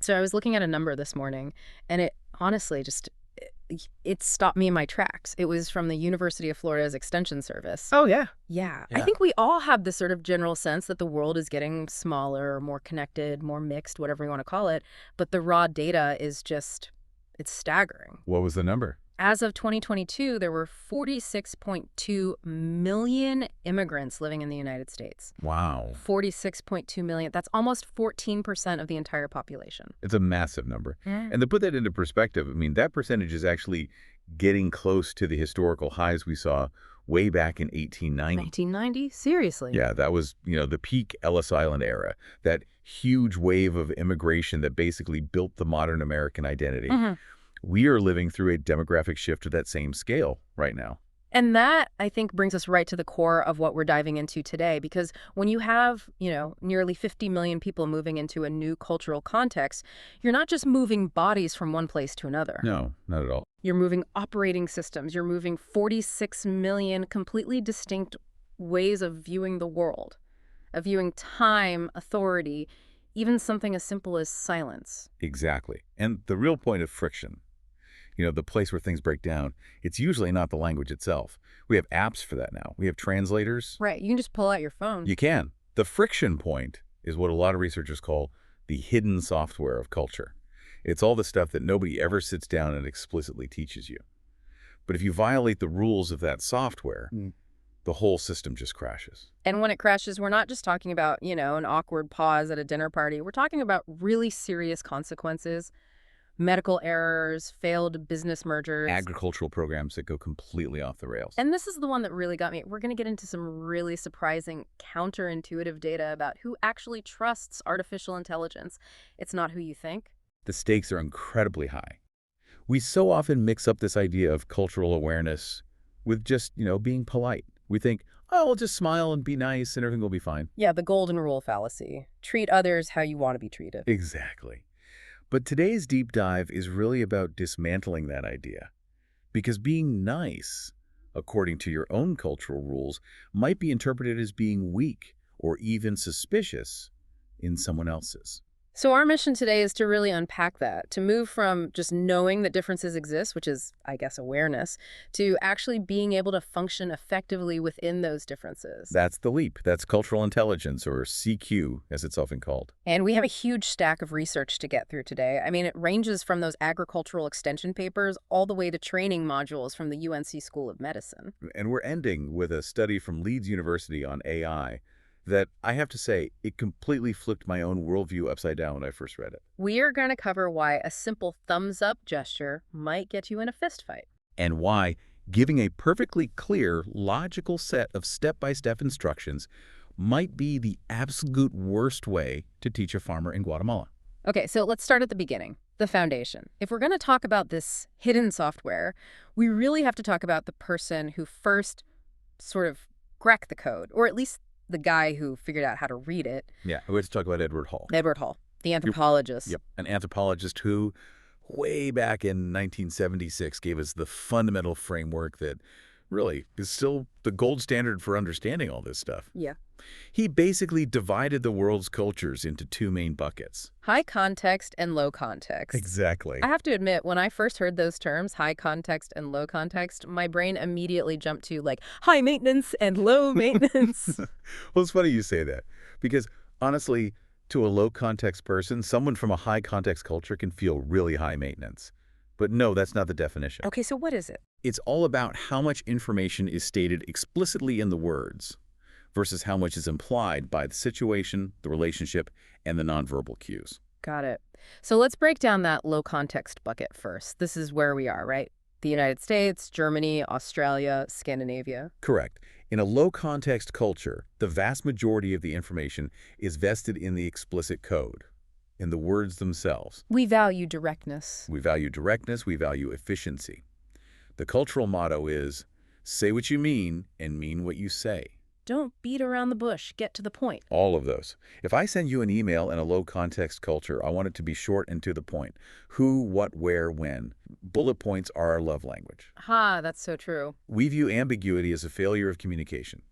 So I was looking at a number this morning, and it honestly just it stopped me in my tracks. It was from the University of Florida's Extension Service. Oh, yeah. Yeah, I Yeah. think we all have this sort of general sense that the world is getting smaller, more connected, more mixed, whatever you want to call it. But the raw data is just, it's staggering. What was the number? As of 2022, there were 46.2 million immigrants living in the United States. Wow. 46.2 million. That's almost 14% of the entire population. It's a massive number. Yeah. And to put that into perspective, I mean, that percentage is actually getting close to the historical highs we saw way back in 1890. 1990? Seriously? Yeah, that was, the peak Ellis Island era, that huge wave of immigration that basically built the modern American identity. Mhm. We are living through a demographic shift to that same scale right now. And that, I think, brings us right to the core of what we're diving into today. Because when you have, nearly 50 million people moving into a new cultural context, you're not just moving bodies from one place to another. No, not at all. You're moving operating systems. You're moving 46 million completely distinct ways of viewing the world, of viewing time, authority, even something as simple as silence. Exactly. And the real point of friction, the place where things break down, it's usually not the language itself. We have apps for that now. We have translators. Right. You can just pull out your phone. You can. The friction point is what a lot of researchers call the hidden software of culture. It's all the stuff that nobody ever sits down and explicitly teaches you. But if you violate the rules of that software, the whole system just crashes. And when it crashes, we're not just talking about, an awkward pause at a dinner party. We're talking about really serious consequences. Medical errors, failed business mergers. Agricultural programs that go completely off the rails. And this is the one that really got me. We're going to get into some really surprising, counterintuitive data about who actually trusts artificial intelligence. It's not who you think. The stakes are incredibly high. We so often mix up this idea of cultural awareness with just, being polite. We think, oh, I'll just smile and be nice and everything will be fine. Yeah, the golden rule fallacy. Treat others how you want to be treated. Exactly. But today's deep dive is really about dismantling that idea. Because being nice, according to your own cultural rules, might be interpreted as being weak or even suspicious in someone else's. So our mission today is to really unpack that, to move from just knowing that differences exist, which is, I guess, awareness, to actually being able to function effectively within those differences. That's the leap. That's cultural intelligence, or CQ, as it's often called. And we have a huge stack of research to get through today. I mean, it ranges from those agricultural extension papers all the way to training modules from the UNC School of Medicine. And we're ending with a study from Leeds University on AI that, I have to say, it completely flipped my own worldview upside down when I first read it. We are going to cover why a simple thumbs-up gesture might get you in a fistfight. And why giving a perfectly clear, logical set of step-by-step instructions might be the absolute worst way to teach a farmer in Guatemala. Okay, so let's start at the beginning, the foundation. If we're going to talk about this hidden software, we really have to talk about the person who first sort of cracked the code, or at least the guy who figured out how to read it. Yeah, we have to talk about Edward Hall. Edward Hall, the anthropologist. Yep, an anthropologist who, way back in 1976, gave us the fundamental framework that really is still the gold standard for understanding all this stuff. Yeah. He basically divided the world's cultures into two main buckets. High context and low context. Exactly. I have to admit, when I first heard those terms, high context and low context, my brain immediately jumped to high maintenance and low maintenance. Well, it's funny you say that, because honestly, to a low context person, someone from a high context culture can feel really high maintenance. But no, that's not the definition. Okay, so what is it? It's all about how much information is stated explicitly in the words versus how much is implied by the situation, the relationship, and the nonverbal cues. Got it. So let's break down that low context bucket first. This is where we are, right? The United States, Germany, Australia, Scandinavia. Correct. In a low context culture, the vast majority of the information is vested in the explicit code, in the words themselves. We value directness. We value directness, we value efficiency. The cultural motto is, say what you mean and mean what you say. Don't beat around the bush. Get to the point. All of those. If I send you an email in a low-context culture, I want it to be short and to the point. Who, what, where, when. Bullet points are our love language. Ha, that's so true. We view ambiguity as a failure of communication.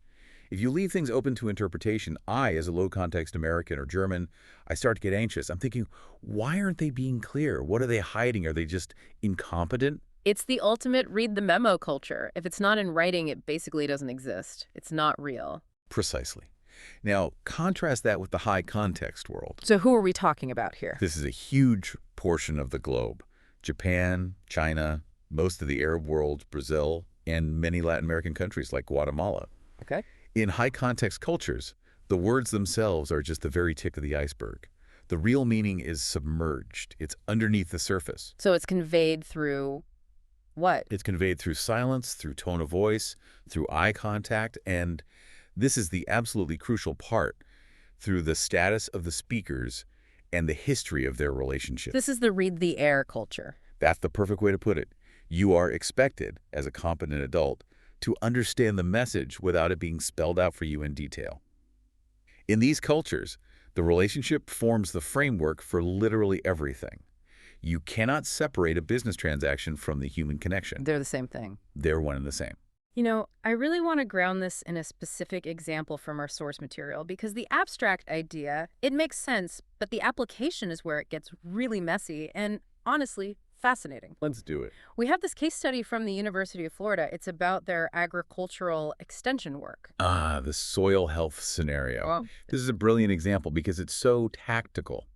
If you leave things open to interpretation, I, as a low-context American or German, I start to get anxious. I'm thinking, why aren't they being clear? What are they hiding? Are they just incompetent? It's the ultimate read the memo culture. If it's not in writing, it basically doesn't exist. It's not real. Precisely. Now, contrast that with the high-context world. So who are we talking about here? This is a huge portion of the globe. Japan, China, most of the Arab world, Brazil, and many Latin American countries like Guatemala. Okay. In high-context cultures, the words themselves are just the very tip of the iceberg. The real meaning is submerged. It's underneath the surface. So it's conveyed through what? It's conveyed through silence, through tone of voice, through eye contact, and this is the absolutely crucial part, through the status of the speakers and the history of their relationship. This is the read the air culture. That's the perfect way to put it. You are expected, as a competent adult, to understand the message without it being spelled out for you in detail. In these cultures, the relationship forms the framework for literally everything. You cannot separate a business transaction from the human connection. They're the same thing. They're one and the same. You know, I really want to ground this in a specific example from our source material because the abstract idea, it makes sense, but the application is where it gets really messy and, honestly, fascinating. Let's do it. We have this case study from the University of Florida. It's about their agricultural extension work. Ah, the soil health scenario. Wow. This is a brilliant example because it's so tactical.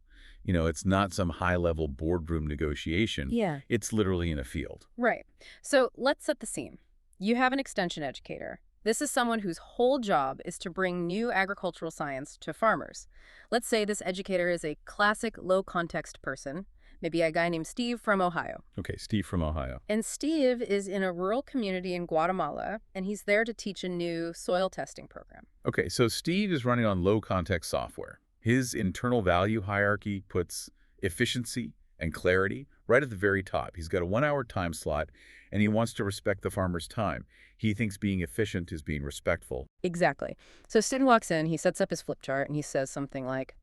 You know, it's not some high-level boardroom negotiation. Yeah. It's literally in a field. Right. So let's set the scene. You have an extension educator. This is someone whose whole job is to bring new agricultural science to farmers. Let's say this educator is a classic low-context person, maybe a guy named Steve from Ohio. Okay, Steve from Ohio. And Steve is in a rural community in Guatemala, and he's there to teach a new soil testing program. Okay, so Steve is running on low-context software. His internal value hierarchy puts efficiency and clarity right at the very top. He's got a 1-hour time slot, and he wants to respect the farmer's time. He thinks being efficient is being respectful. Exactly. So student walks in, he sets up his flip chart, and he says something like,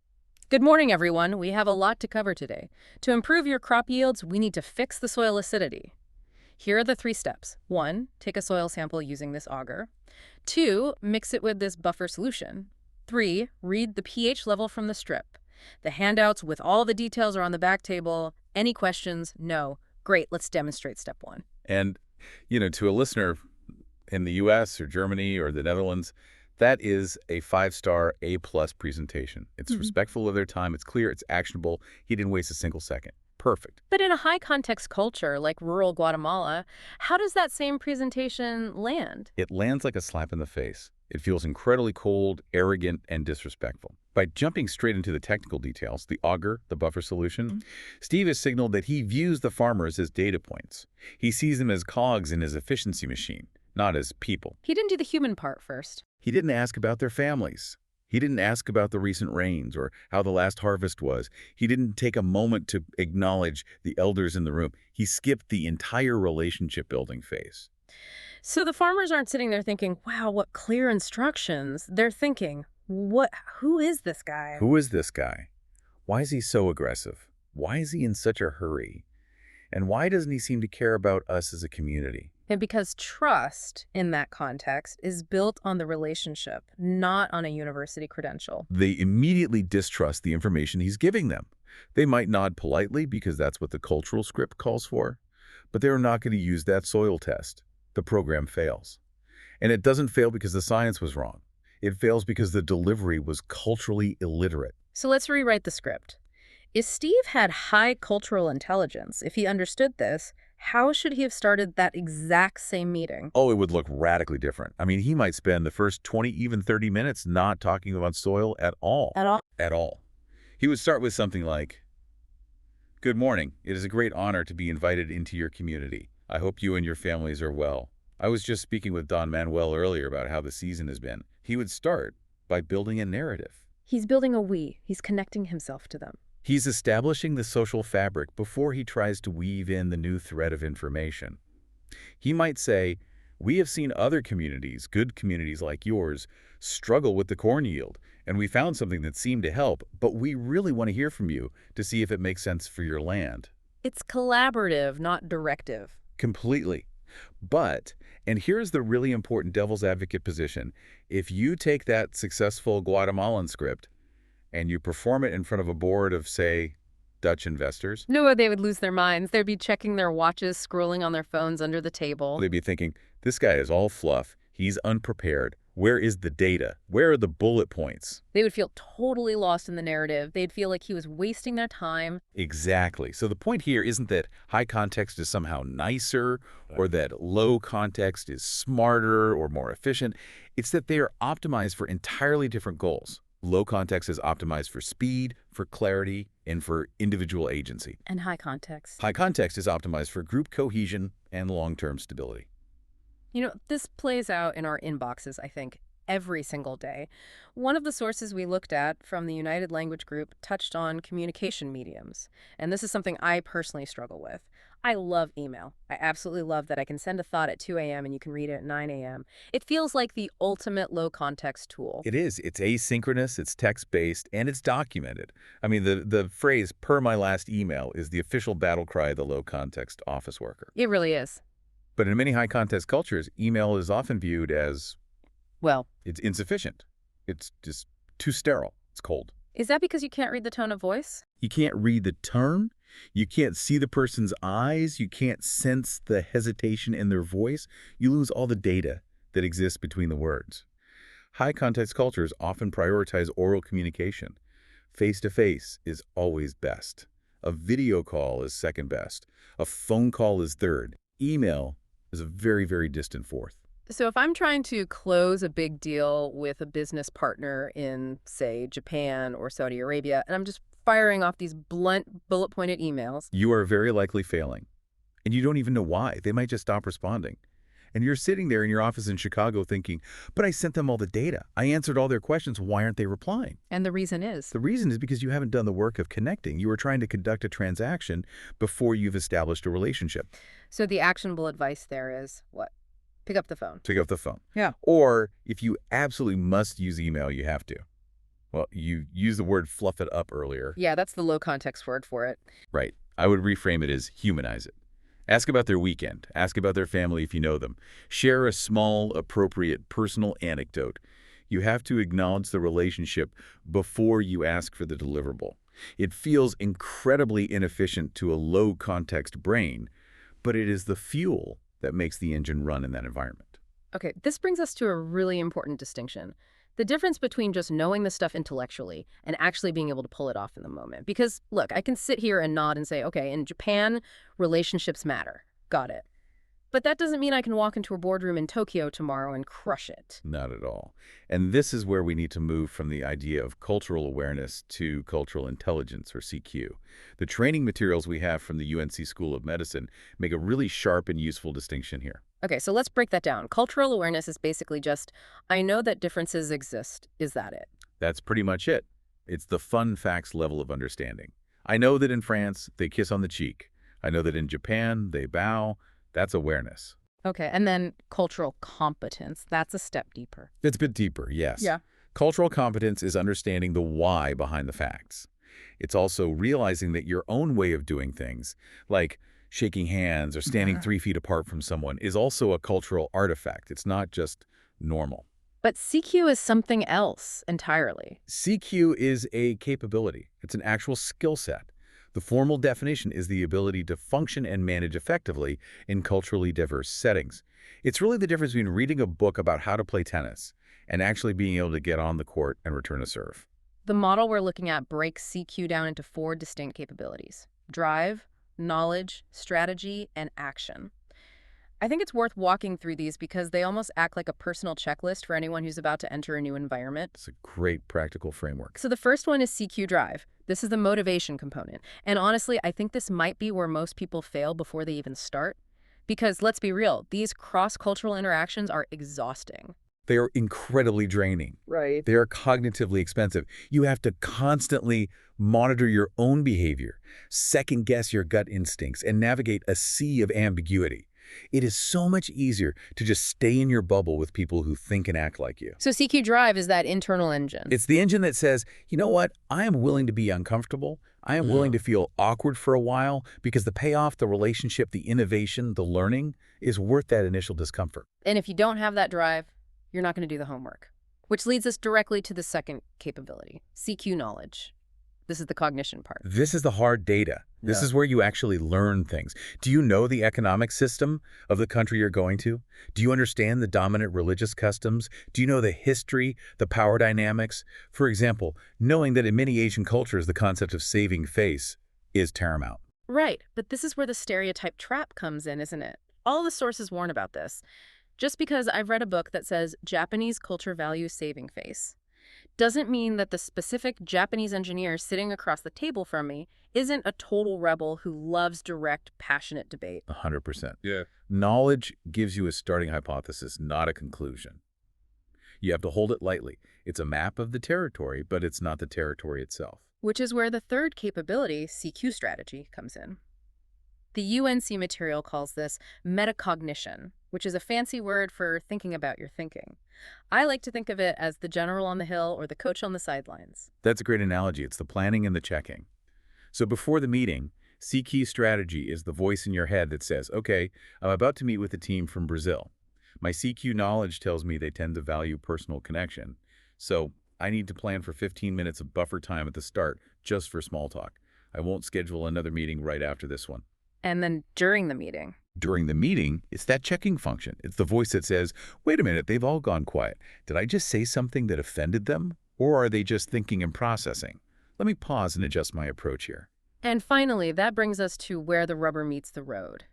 "Good morning, everyone. We have a lot to cover today. To improve your crop yields, we need to fix the soil acidity. Here are the 3 steps. 1, take a soil sample using this auger. 2, mix it with this buffer solution. 3, read the pH level from the strip. The handouts with all the details are on the back table. Any questions? No. Great, let's demonstrate step 1. And, you know, to a listener in the U.S. or Germany or the Netherlands, that is a 5-star A+ presentation. It's respectful of their time. It's clear. It's actionable. He didn't waste a single second. Perfect. But in a high-context culture like rural Guatemala, how does that same presentation land? It lands like a slap in the face. It feels incredibly cold, arrogant, and disrespectful. By jumping straight into the technical details, the auger, the buffer solution, Steve has signaled that he views the farmers as data points. He sees them as cogs in his efficiency machine, not as people. He didn't do the human part first. He didn't ask about their families. He didn't ask about the recent rains or how the last harvest was. He didn't take a moment to acknowledge the elders in the room. He skipped the entire relationship-building phase. So the farmers aren't sitting there thinking, wow, what clear instructions. They're thinking, who is this guy? Who is this guy? Why is he so aggressive? Why is he in such a hurry? And why doesn't he seem to care about us as a community? And because trust in that context is built on the relationship, not on a university credential. They immediately distrust the information he's giving them. They might nod politely because that's what the cultural script calls for, but they're not going to use that soil test. The program fails. And it doesn't fail because the science was wrong. It fails because the delivery was culturally illiterate. So let's rewrite the script. If Steve had high cultural intelligence, if he understood this, how should he have started that exact same meeting? Oh, it would look radically different. I mean, he might spend the first 20, even 30 minutes not talking about soil at all. At all? At all. He would start with something like, "Good morning. It is a great honor to be invited into your community. I hope you and your families are well. I was just speaking with Don Manuel earlier about how the season has been." He would start by building a narrative. He's building a we. He's connecting himself to them. He's establishing the social fabric before he tries to weave in the new thread of information. He might say, "We have seen other communities, good communities like yours, struggle with the corn yield, and we found something that seemed to help, but we really want to hear from you to see if it makes sense for your land." It's collaborative, not directive. Completely. But, and here's the really important devil's advocate position, if you take that successful Guatemalan script and you perform it in front of a board of, say, Dutch investors, No, they would lose their minds. They'd be checking their watches, scrolling on their phones under the table. they'd be thinking, this guy is all fluff. He's unprepared. Where is the data? Where are the bullet points? They would feel totally lost in the narrative. They'd feel like he was wasting their time. Exactly. So the point here isn't that high context is somehow nicer or that low context is smarter or more efficient. It's that they are optimized for entirely different goals. Low context is optimized for speed, for clarity, and for individual agency. And high context. High context is optimized for group cohesion and long-term stability. You know, this plays out in our inboxes, I think, every single day. One of the sources we looked at from the United Language Group touched on communication mediums, and this is something I personally struggle with. I love email. I absolutely love that I can send a thought at 2 a.m. and you can read it at 9 a.m. It feels like the ultimate low-context tool. It is. It's asynchronous, it's text-based, and it's documented. I mean, the phrase, per my last email, is the official battle cry of the low-context office worker. It really is. But in many high-context cultures, email is often viewed as, Well, it's insufficient. It's just too sterile. It's cold. is that because you can't read the tone of voice? You can't read the tone. You can't see the person's eyes. You can't sense the hesitation in their voice. You lose all the data that exists between the words. High-context cultures often prioritize oral communication. Face-to-face is always best. A video call is second best. A phone call is third. Email is a very, very distant fourth. So if I'm trying to close a big deal with a business partner in, say, Japan or Saudi Arabia, and I'm just firing off these blunt, bullet-pointed emails. You are very likely failing. And you don't even know why. They might just stop responding. And you're sitting there in your office in Chicago thinking, but I sent them all the data. I answered all their questions. Why aren't they replying? And the reason is? The reason is because you haven't done the work of connecting. You are trying to conduct a transaction before you've established a relationship. So the actionable advice there is what? Pick up the phone. Pick up the phone. Yeah. Or if you absolutely must use email, you have to. Well, you used the word fluff it up earlier. Yeah, that's the low context word for it. Right. I would reframe it as humanize it. Ask about their weekend. Ask about their family if you know them. Share a small, appropriate, personal anecdote. You have to acknowledge the relationship before you ask for the deliverable. It feels incredibly inefficient to a low-context brain, but it is the fuel that makes the engine run in that environment. Okay, this brings us to a really important distinction. The difference between just knowing the stuff intellectually and actually being able to pull it off in the moment. Because, look, I can sit here and nod and say, okay, in Japan, relationships matter. Got it. But that doesn't mean I can walk into a boardroom in Tokyo tomorrow and crush it. Not at all. And this is where we need to move from the idea of cultural awareness to cultural intelligence, or CQ. The training materials we have from the UNC School of Medicine make a really sharp and useful distinction here. Okay, so let's break that down. Cultural awareness is basically just, I know that differences exist. Is that it? That's pretty much it. It's the fun facts level of understanding. I know that in France, they kiss on the cheek. I know that in Japan, they bow. That's awareness. Okay, and then cultural competence. That's a step deeper. It's a bit deeper, yes. Yeah. Cultural competence is understanding the why behind the facts. It's also realizing that your own way of doing things, like shaking hands or standing 3 feet apart from someone, is also a cultural artifact. It's not just normal. But CQ is something else entirely. CQ is a capability. It's an actual skill set. The formal definition is the ability to function and manage effectively in culturally diverse settings. It's really the difference between reading a book about how to play tennis and actually being able to get on the court and return a serve. The model we're looking at breaks CQ down into 4 distinct capabilities: drive, knowledge, strategy, and action. I think it's worth walking through these because they almost act like a personal checklist for anyone who's about to enter a new environment. It's a great practical framework. So the first one is CQ drive. This is the motivation component. And honestly, I think this might be where most people fail before they even start. Because let's be real, these cross-cultural interactions are exhausting. They are incredibly draining. Right. They are cognitively expensive. You have to constantly monitor your own behavior, second-guess your gut instincts, and navigate a sea of ambiguity. It is so much easier to just stay in your bubble with people who think and act like you. So CQ drive is that internal engine. It's the engine that says, you know what, I am willing to be uncomfortable, I am willing Yeah. to feel awkward for a while because the payoff, the relationship, the innovation, the learning is worth that initial discomfort. And if you don't have that drive, you're not going to do the homework. Which leads us directly to the second capability, CQ knowledge. This is the cognition part. This is the hard data. This Yeah. is where you actually learn things. Do you know the economic system of the country you're going to? Do you understand the dominant religious customs? Do you know the history, the power dynamics? For example, knowing that in many Asian cultures, the concept of saving face is paramount. Right, but this is where the stereotype trap comes in, isn't it? All the sources warn about this. Just because I've read a book that says Japanese culture values saving face doesn't mean that the specific Japanese engineer sitting across the table from me isn't a total rebel who loves direct, passionate debate. 100%. Yeah. Knowledge gives you a starting hypothesis, not a conclusion. You have to hold it lightly. It's a map of the territory, but it's not the territory itself. Which is where the third capability, CQ strategy, comes in. The UNC material calls this metacognition, which is a fancy word for thinking about your thinking. I like to think of it as the general on the hill or the coach on the sidelines. That's a great analogy. It's the planning and the checking. So before the meeting, CQ strategy is the voice in your head that says, okay, I'm about to meet with a team from Brazil. My CQ knowledge tells me they tend to value personal connection. So I need to plan for 15 minutes of buffer time at the start just for small talk. I won't schedule another meeting right after this one. And then during the meeting. During the meeting, it's that checking function. It's the voice that says, wait a minute, they've all gone quiet. Did I just say something that offended them? Or are they just thinking and processing? Let me pause and adjust my approach here. And finally, that brings us to where the rubber meets the road.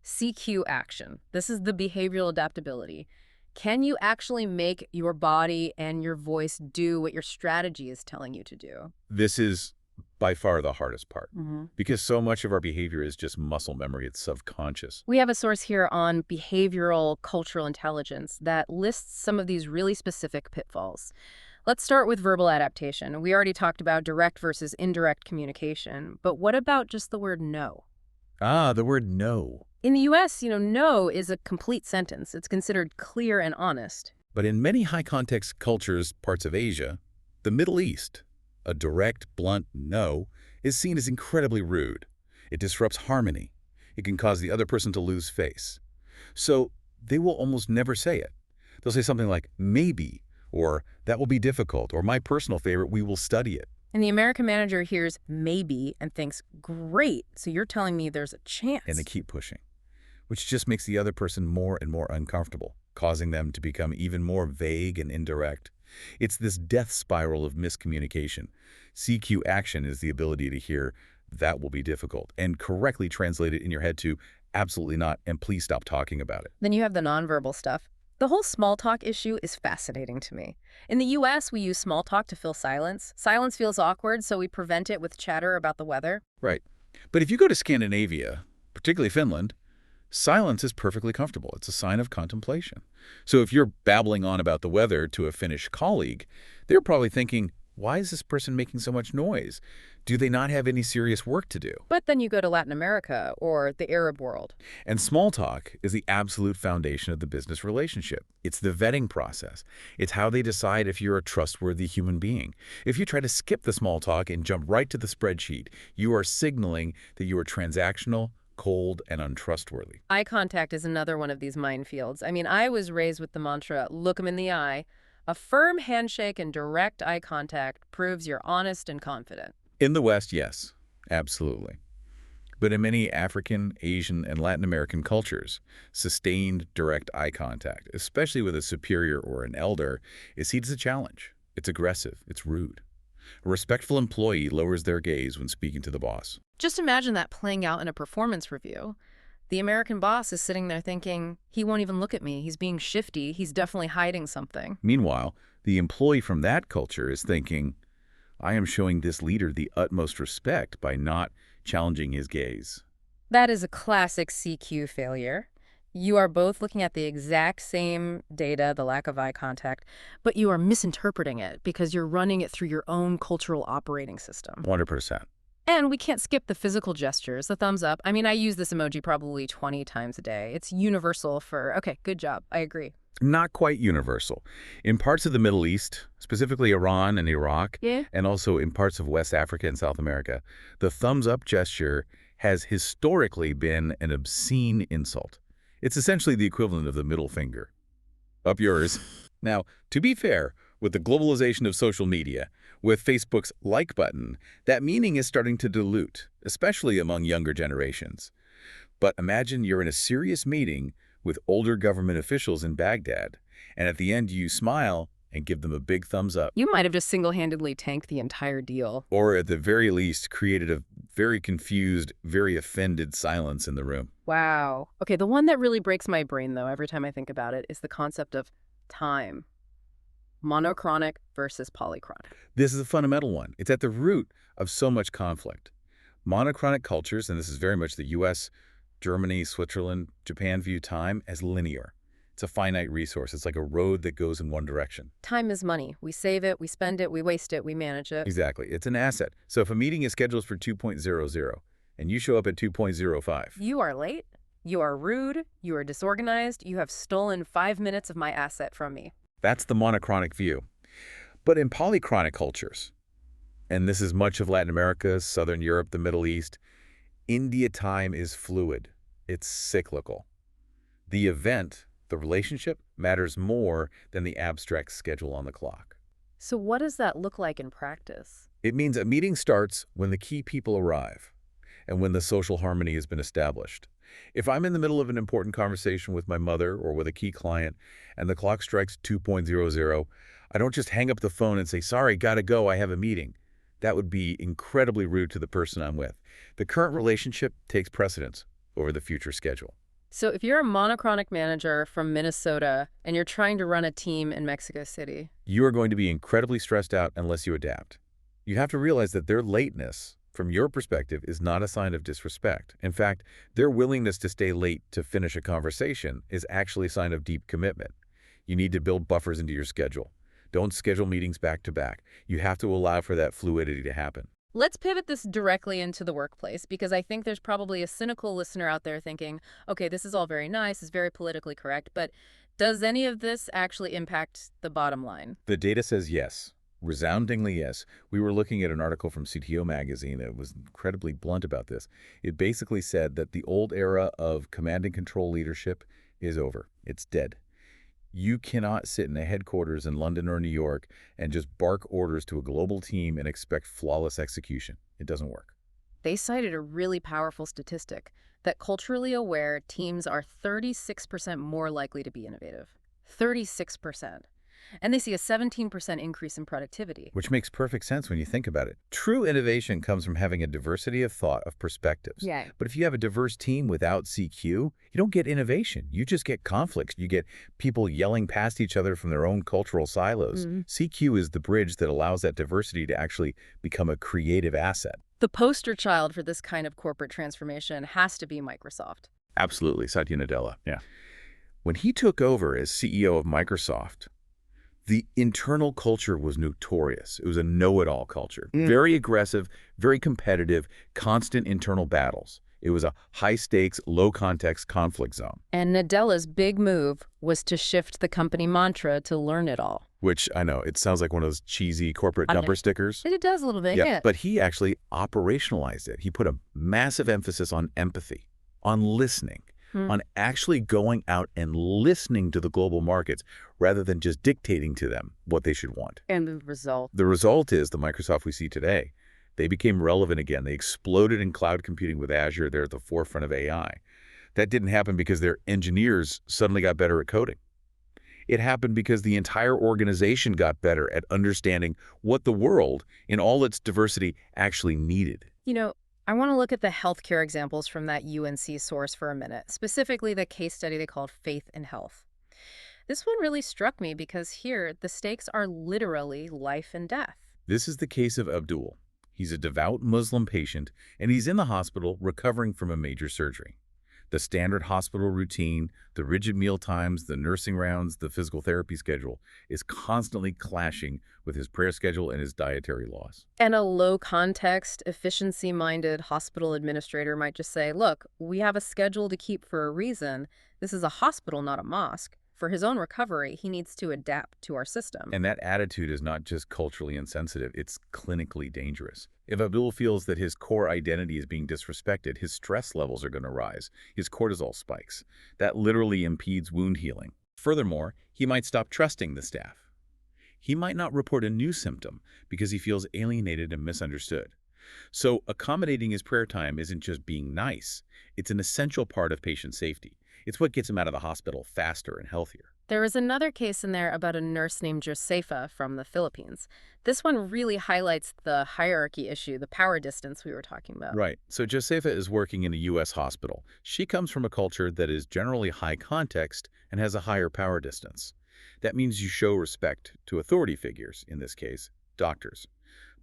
CQ action. This is the behavioral adaptability. Can you actually make your body and your voice do what your strategy is telling you to do? This is by far the hardest part Mm-hmm. because so much of our behavior is just muscle memory. It's subconscious. We have a source here on behavioral cultural intelligence that lists some of these really specific pitfalls. Let's start with verbal adaptation. We already talked about direct versus indirect communication, but what about just the word no? Ah, the word no. In the US, no is a complete sentence. It's considered clear and honest. But in many high-context cultures, parts of Asia, the Middle East, a direct, blunt no is seen as incredibly rude. It disrupts harmony. It can cause the other person to lose face. So they will almost never say it. They'll say something like, maybe, or that will be difficult, or my personal favorite, we will study it. And the American manager hears maybe and thinks, great, so you're telling me there's a chance. And they keep pushing, which just makes the other person more and more uncomfortable, causing them to become even more vague and indirect. It's this death spiral of miscommunication. CQ action is the ability to hear, that will be difficult, and correctly translate it in your head to, absolutely not, and please stop talking about it. Then you have the nonverbal stuff. The whole small talk issue is fascinating to me. In the US, we use small talk to fill silence. Silence feels awkward, so we prevent it with chatter about the weather. Right. But if you go to Scandinavia, particularly Finland, silence is perfectly comfortable. It's a sign of contemplation. So if you're babbling on about the weather to a Finnish colleague, they're probably thinking, why is this person making so much noise? Do they not have any serious work to do? But then you go to Latin America or the Arab world. And small talk is the absolute foundation of the business relationship. It's the vetting process. It's how they decide if you're a trustworthy human being. If you try to skip the small talk and jump right to the spreadsheet, you are signaling that you are transactional, cold, and untrustworthy. Eye contact is another one of these minefields. I mean, I was raised with the mantra, look 'em in the eye. A firm handshake and direct eye contact proves you're honest and confident. In the West, yes, absolutely. But in many African, Asian, and Latin American cultures, sustained direct eye contact, especially with a superior or an elder, is seen as a challenge. It's aggressive. It's rude. A respectful employee lowers their gaze when speaking to the boss. Just imagine that playing out in a performance review. The American boss is sitting there thinking, he won't even look at me. He's being shifty. He's definitely hiding something. Meanwhile, the employee from that culture is thinking, I am showing this leader the utmost respect by not challenging his gaze. That is a classic CQ failure. You are both looking at the exact same data, the lack of eye contact, but you are misinterpreting it because you're running it through your own cultural operating system. 100%. And we can't skip the physical gestures, the thumbs up. I mean, I use this emoji probably 20 times a day. It's universal for, okay, good job, I agree. Not quite universal. In parts of the Middle East, specifically Iran and Iraq, Yeah. and also in parts of West Africa and South America, the thumbs-up gesture has historically been an obscene insult. It's essentially the equivalent of the middle finger. Up yours. Now, to be fair, with the globalization of social media, with Facebook's like button, that meaning is starting to dilute, especially among younger generations. But imagine you're in a serious meeting with older government officials in Baghdad, and at the end you smile and give them a big thumbs up. You might have just single-handedly tanked the entire deal. Or at the very least, created a very confused, very offended silence in the room. Wow. Okay, the one that really breaks my brain, though, every time I think about it, is the concept of time. Monochronic versus polychronic. This is a fundamental one. It's at the root of so much conflict. Monochronic cultures, and this is very much the US, Germany, Switzerland, Japan view time as linear. It's a finite resource. It's like a road that goes in one direction. Time is money. We save it, we spend it, we waste it, we manage it. Exactly. It's an asset. So if a meeting is scheduled for 2.00 and you show up at 2.05, You are late, you are rude, you are disorganized, you have stolen 5 minutes of my asset from me. that's the monochronic view. But in polychronic cultures, and this is much of Latin America, Southern Europe, the Middle East, India time is fluid. It's cyclical. The event, the relationship, matters more than the abstract schedule on the clock. So what does that look like in practice? It means a meeting starts when the key people arrive and when the social harmony has been established. If I'm in the middle of an important conversation with my mother or with a key client and the clock strikes 2.00, I don't just hang up the phone and say, sorry, gotta go, I have a meeting. That would be incredibly rude to the person I'm with. The current relationship takes precedence over the future schedule. So if you're a monochronic manager from Minnesota and you're trying to run a team in Mexico City, You are going to be incredibly stressed out unless you adapt. You have to realize that their lateness, from your perspective, is not a sign of disrespect. In fact, their willingness to stay late to finish a conversation is actually a sign of deep commitment. You need to build buffers into your schedule. Don't schedule meetings back to back. You have to allow for that fluidity to happen. let's pivot this directly into the workplace because I think there's probably a cynical listener out there thinking, okay, this is all very nice, it's very politically correct, but does any of this actually impact the bottom line? The data says yes. Resoundingly yes. We were looking at an article from CTO magazine that was incredibly blunt about this. It basically said that the old era of command and control leadership is over. It's dead. You cannot sit in a headquarters in London or New York and just bark orders to a global team and expect flawless execution. It doesn't work. They cited a really powerful statistic that culturally aware teams are 36% more likely to be innovative. 36%. And they see a 17% increase in productivity. Which makes perfect sense when you think about it. True innovation comes from having a diversity of thought, of perspectives. Yeah. But if you have a diverse team without CQ, you don't get innovation. You just get conflicts. You get people yelling past each other from their own cultural silos. CQ is the bridge that allows that diversity to actually become a creative asset. The poster child for this kind of corporate transformation has to be Microsoft. Absolutely, Satya Nadella. Yeah. When he took over as CEO of Microsoft, the internal culture was notorious. It was a know-it-all culture. Very aggressive, very competitive, constant internal battles. It was a high-stakes, low-context conflict zone. And Nadella's big move was to shift the company mantra to learn it all. Which, I know, it sounds like one of those cheesy corporate bumper stickers. It does a little bit, yeah. But he actually operationalized it. He put a massive emphasis on empathy, on listening, on actually going out and listening to the global markets rather than just dictating to them what they should want. And the result? The result is the Microsoft we see today. They became relevant again. They exploded in cloud computing with Azure. They're at the forefront of AI. That didn't happen because their engineers suddenly got better at coding. It happened because the entire organization got better at understanding what the world, in all its diversity, actually needed. You know, I want to look at the healthcare examples from that UNC source for a minute, specifically the case study they called Faith in Health. This one really struck me because here, the stakes are literally life and death. This is the case of Abdul. He's a devout Muslim patient, and he's in the hospital recovering from a major surgery. The standard hospital routine, the rigid meal times, the nursing rounds, the physical therapy schedule is constantly clashing with his prayer schedule and his dietary laws. And a low-context, efficiency-minded hospital administrator might just say, look, we have a schedule to keep for a reason. This is a hospital, not a mosque. for his own recovery, he needs to adapt to our system. And that attitude is not just culturally insensitive, it's clinically dangerous. If Abdul feels that his core identity is being disrespected, his stress levels are going to rise, his cortisol spikes. That literally impedes wound healing. Furthermore, he might stop trusting the staff. He might not report a new symptom because he feels alienated and misunderstood. So accommodating his prayer time isn't just being nice. It's an essential part of patient safety. It's what gets him out of the hospital faster and healthier. There was another case in there about a nurse named Josefa from the Philippines. This one really highlights the hierarchy issue, the power distance we were talking about. Right. So Josefa is working in a U.S. hospital. She comes from a culture that is generally high context and has a higher power distance. That means you show respect to authority figures, in this case, doctors,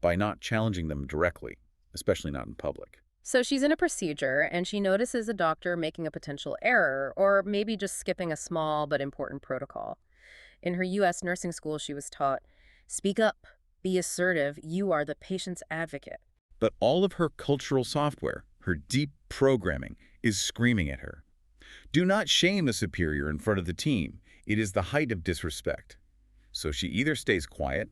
by not challenging them directly, especially not in public. So she's in a procedure, and she notices a doctor making a potential error, or maybe just skipping a small but important protocol. In her U.S. nursing school, she was taught, speak up, be assertive, you are the patient's advocate. But all of her cultural software, her deep programming, is screaming at her. Do not shame a superior in front of the team. It is the height of disrespect. So she either stays quiet,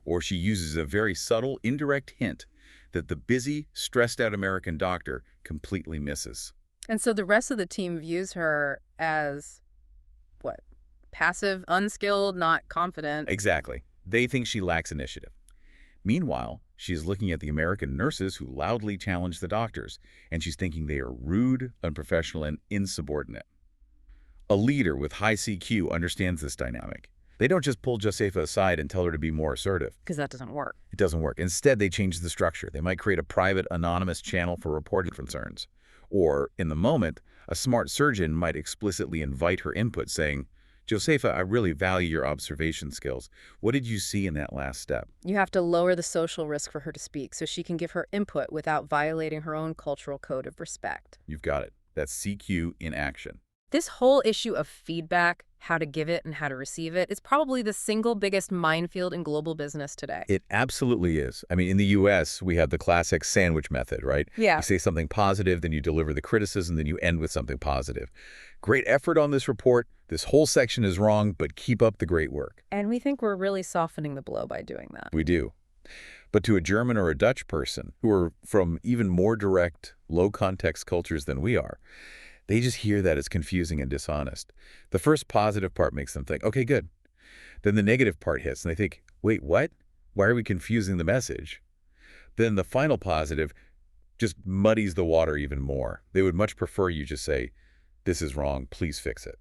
or she uses a very subtle, indirect hint that the busy, stressed-out American doctor completely misses. And so the rest of the team views her as, what, passive, unskilled, not confident. Exactly. They think she lacks initiative. Meanwhile, she is looking at the American nurses who loudly challenge the doctors, and she's thinking they are rude, unprofessional, and insubordinate. A leader with high CQ understands this dynamic. They don't just pull Josefa aside and tell her to be more assertive. Because that doesn't work. It doesn't work. Instead, they change the structure. They might create a private, anonymous channel for reported concerns. Or, in the moment, a smart surgeon might explicitly invite her input, saying, Josefa, I really value your observation skills. What did you see in that last step? You have to lower the social risk for her to speak so she can give her input without violating her own cultural code of respect. You've got it. That's CQ in action. This whole issue of feedback, how to give it and how to receive it, is probably the single biggest minefield in global business today. It absolutely is. I mean, in the U.S., we have the classic sandwich method, right? Yeah. You say something positive, then you deliver the criticism, then you end with something positive. Great effort on this report. This whole section is wrong, but keep up the great work. And we think we're really softening the blow by doing that. We do. But to a German or a Dutch person who are from even more direct, low-context cultures than we are, they just hear that as confusing and dishonest. The first positive part makes them think, okay, good. Then the negative part hits, and they think, wait, what? Why are we confusing the message? Then the final positive just muddies the water even more. They would much prefer you just say, this is wrong, please fix it.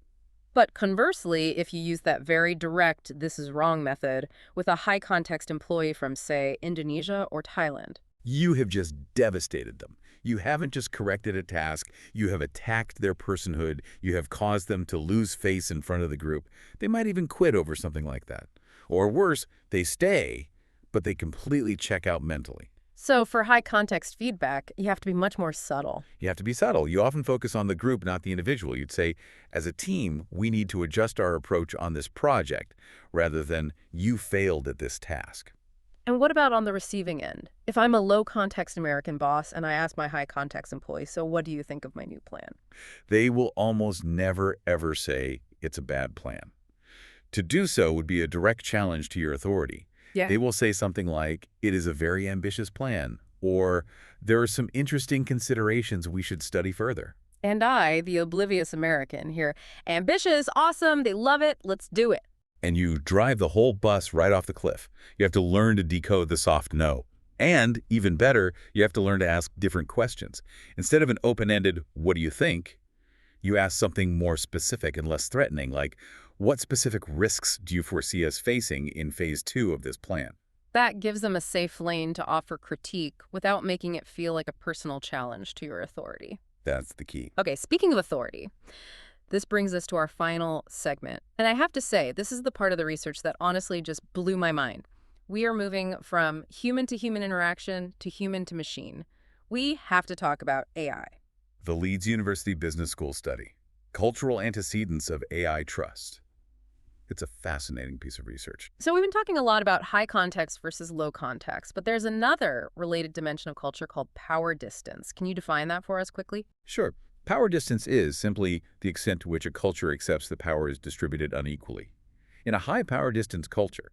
But conversely, if you use that very direct, this is wrong method with a high-context employee from, say, Indonesia or Thailand, You have just devastated them. You haven't just corrected a task, you have attacked their personhood, you have caused them to lose face in front of the group. They might even quit over something like that. Or worse, they stay, but they completely check out mentally. So for high-context feedback, you have to be much more subtle. You have to be subtle. You often focus on the group, not the individual. You'd say, as a team, we need to adjust our approach on this project, rather than you failed at this task. And what about on the receiving end? If I'm a low-context American boss and I ask my high-context employee, so what do you think of my new plan? They will almost never, ever say it's a bad plan. To do so would be a direct challenge to your authority. Yeah. They will say something like, it is a very ambitious plan, or there are some interesting considerations we should study further. And I, the oblivious American, hear, ambitious, awesome, they love it, let's do it. And you drive the whole bus right off the cliff. You have to learn to decode the soft no. And, even better, you have to learn to ask different questions. Instead of an open-ended, what do you think? You ask something more specific and less threatening, like, what specific risks do you foresee us facing in phase 2 of this plan? That gives them a safe lane to offer critique without making it feel like a personal challenge to your authority. That's the key. Okay, speaking of authority, this brings us to our final segment. And I have to say, this is the part of the research that honestly just blew my mind. We are moving from human to human interaction to human to machine. We have to talk about AI. The Leeds University Business School study, Cultural Antecedents of AI Trust. It's a fascinating piece of research. So we've been talking a lot about high context versus low context, but there's another related dimension of culture called power distance. Can you define that for us quickly? Sure. Power distance is simply the extent to which a culture accepts that power is distributed unequally. In a high power distance culture,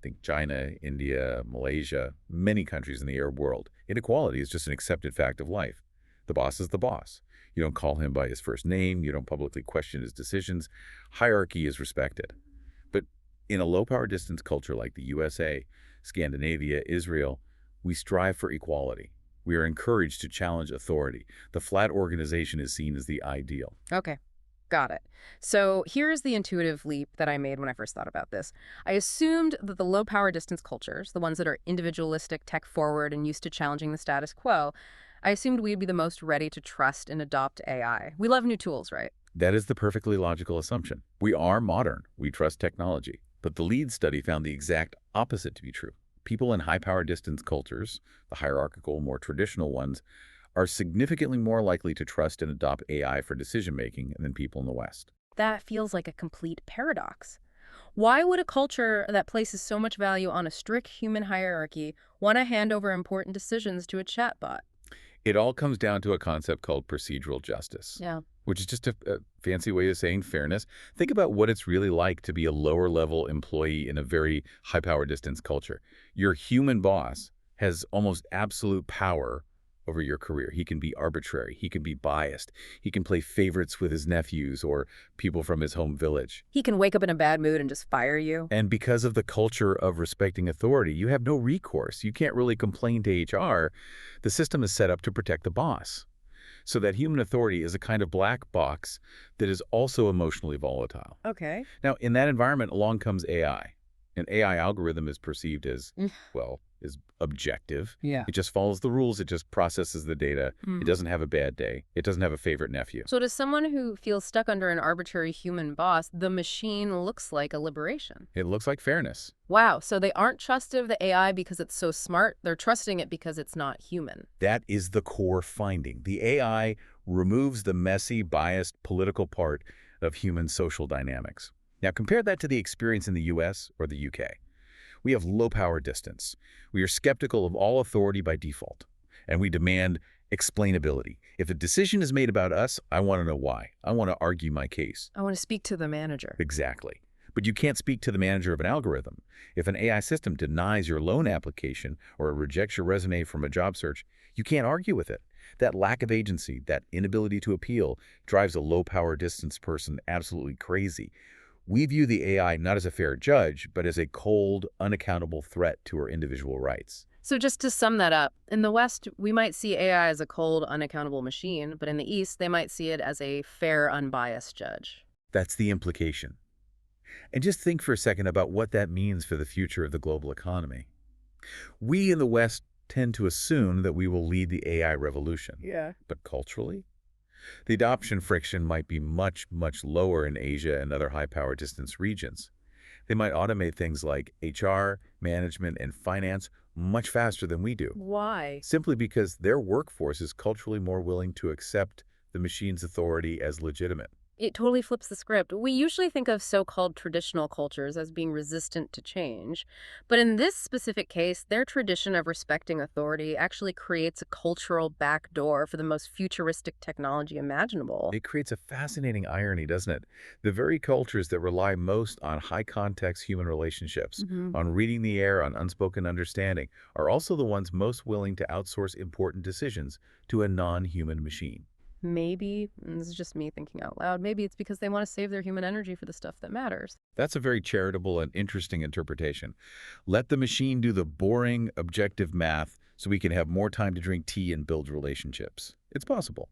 think China, India, Malaysia, many countries in the Arab world, inequality is just an accepted fact of life. The boss is the boss. You don't call him by his first name. You don't publicly question his decisions. Hierarchy is respected. But in a low-power distance culture like the USA, Scandinavia, Israel, we strive for equality. We are encouraged to challenge authority. The flat organization is seen as the ideal. Okay. Got it. So here's the intuitive leap that I made when I first thought about this. I assumed that the low power distance cultures, the ones that are individualistic, tech forward, and used to challenging the status quo, I assumed we'd be the most ready to trust and adopt AI. We love new tools, right? That is the perfectly logical assumption. We are modern. We trust technology. But the lead study found the exact opposite to be true. People in high-power distance cultures, the hierarchical, more traditional ones, are significantly more likely to trust and adopt AI for decision-making than people in the West. That feels like a complete paradox. Why would a culture that places so much value on a strict human hierarchy want to hand over important decisions to a chatbot? It all comes down to a concept called procedural justice, Yeah. which is just a fancy way of saying fairness. Think about what it's really like to be a lower-level employee in a very high-power distance culture. Your human boss has almost absolute power over your career. He can be arbitrary. He can be biased. He can play favorites with his nephews or people from his home village. He can wake up in a bad mood and just fire you. And because of the culture of respecting authority, you have no recourse. You can't really complain to HR. The system is set up to protect the boss. So that human authority is a kind of black box that is also emotionally volatile. Okay. Now, in that environment, along comes AI. An AI algorithm is perceived as, well, is objective. Yeah. It just follows the rules. It just processes the data. It doesn't have a bad day. It doesn't have a favorite nephew. So to someone who feels stuck under an arbitrary human boss, the machine looks like a liberation. It looks like fairness. Wow, so they aren't trusting of the AI because it's so smart. They're trusting it because it's not human. That is the core finding. The AI removes the messy, biased political part of human social dynamics. Now, compare that to the experience in the US or the UK. We have low power distance. We are skeptical of all authority by default, and we demand explainability. If a decision is made about us, I want to know why. I want to argue my case. I want to speak to the manager. Exactly. But you can't speak to the manager of an algorithm. If an AI system denies your loan application or rejects your resume from a job search, you can't argue with it. That lack of agency, that inability to appeal, drives a low-power distance person absolutely crazy. We view the AI not as a fair judge, but as a cold, unaccountable threat to our individual rights. So just to sum that up, in the West, we might see AI as a cold, unaccountable machine, but in the East, they might see it as a fair, unbiased judge. That's the implication. And just think for a second about what that means for the future of the global economy. We in the West tend to assume that we will lead the AI revolution. Yeah. But culturally, the adoption friction might be much, much lower in Asia and other high-power distance regions. They might automate things like HR, management, and finance much faster than we do. Why? Simply because their workforce is culturally more willing to accept the machine's authority as legitimate. It totally flips the script. We usually think of so-called traditional cultures as being resistant to change. But in this specific case, their tradition of respecting authority actually creates a cultural backdoor for the most futuristic technology imaginable. It creates a fascinating irony, doesn't it? The very cultures that rely most on high-context human relationships, on reading the air, on unspoken understanding, are also the ones most willing to outsource important decisions to a non-human machine. Maybe, and this is just me thinking out loud, maybe it's because they want to save their human energy for the stuff that matters. That's a very charitable and interesting interpretation. Let the machine do the boring, objective math so we can have more time to drink tea and build relationships. It's possible.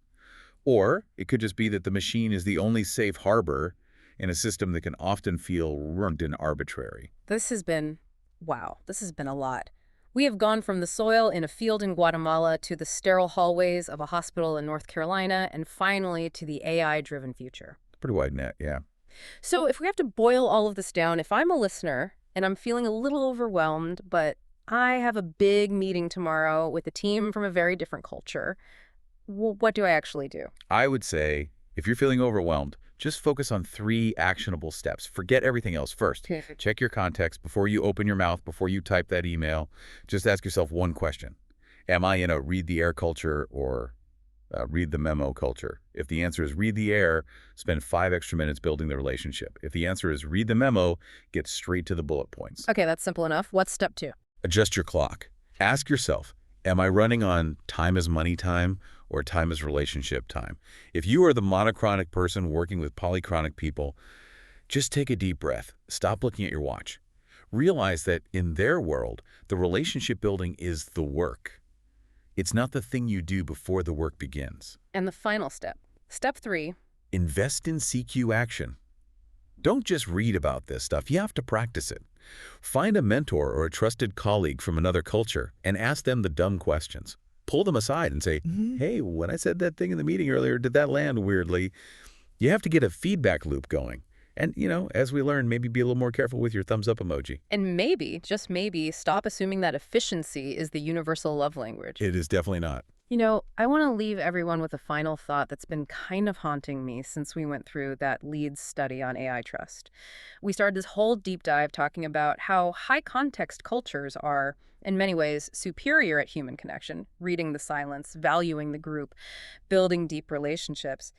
Or it could just be that the machine is the only safe harbor in a system that can often feel rugged and arbitrary. This has been a lot. We have gone from the soil in a field in Guatemala to the sterile hallways of a hospital in North Carolina, and finally to the AI-driven future. Pretty wide net, yeah. So if we have to boil all of this down, if I'm a listener and I'm feeling a little overwhelmed, but I have a big meeting tomorrow with a team from a very different culture, well, what do I actually do? I would say, if you're feeling overwhelmed, just focus on 3 actionable steps. Forget everything else first. Check your context before you open your mouth, before you type that email. Just ask yourself one question. Am I in a read the air culture or read the memo culture. If the answer is read the air, spend 5 extra minutes building the relationship. If the answer is read the memo, get straight to the bullet points. Okay, that's simple enough. What's step 2? Adjust your clock. Ask yourself, am I running on time is money time or time is relationship time? If you are the monochronic person working with polychronic people, just take a deep breath. Stop looking at your watch. Realize that in their world, the relationship building is the work. It's not the thing you do before the work begins. And the final step. Step 3. Invest in CQ action. Don't just read about this stuff, you have to practice it. Find a mentor or a trusted colleague from another culture and ask them the dumb questions. Pull them aside and say, hey, when I said that thing in the meeting earlier, did that land weirdly? You have to get a feedback loop going. And, as we learn, maybe be a little more careful with your thumbs up emoji. And maybe, just maybe, stop assuming that efficiency is the universal love language. It is definitely not. I want to leave everyone with a final thought that's been kind of haunting me since we went through that Leeds study on AI trust. We started this whole deep dive talking about how high-context cultures are, in many ways, superior at human connection, reading the silence, valuing the group, building deep relationships.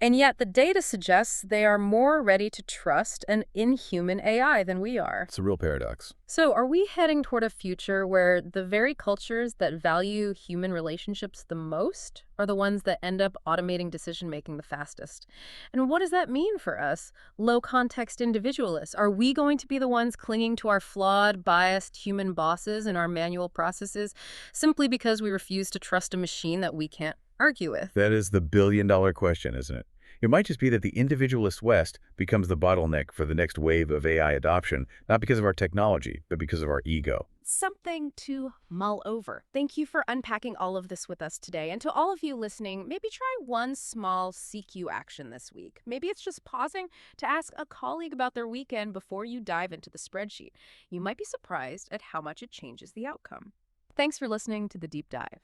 And yet the data suggests they are more ready to trust an inhuman AI than we are. It's a real paradox. So are we heading toward a future where the very cultures that value human relationships the most are the ones that end up automating decision-making the fastest? And what does that mean for us, low-context individualists? Are we going to be the ones clinging to our flawed, biased human bosses and our manual processes simply because we refuse to trust a machine that we can't argue with? That is the billion-dollar question, isn't it? It might just be that the individualist West becomes the bottleneck for the next wave of AI adoption, not because of our technology, but because of our ego. Something to mull over. Thank you for unpacking all of this with us today. And to all of you listening, maybe try one small CQ action this week. Maybe it's just pausing to ask a colleague about their weekend before you dive into the spreadsheet. You might be surprised at how much it changes the outcome. Thanks for listening to The Deep Dive.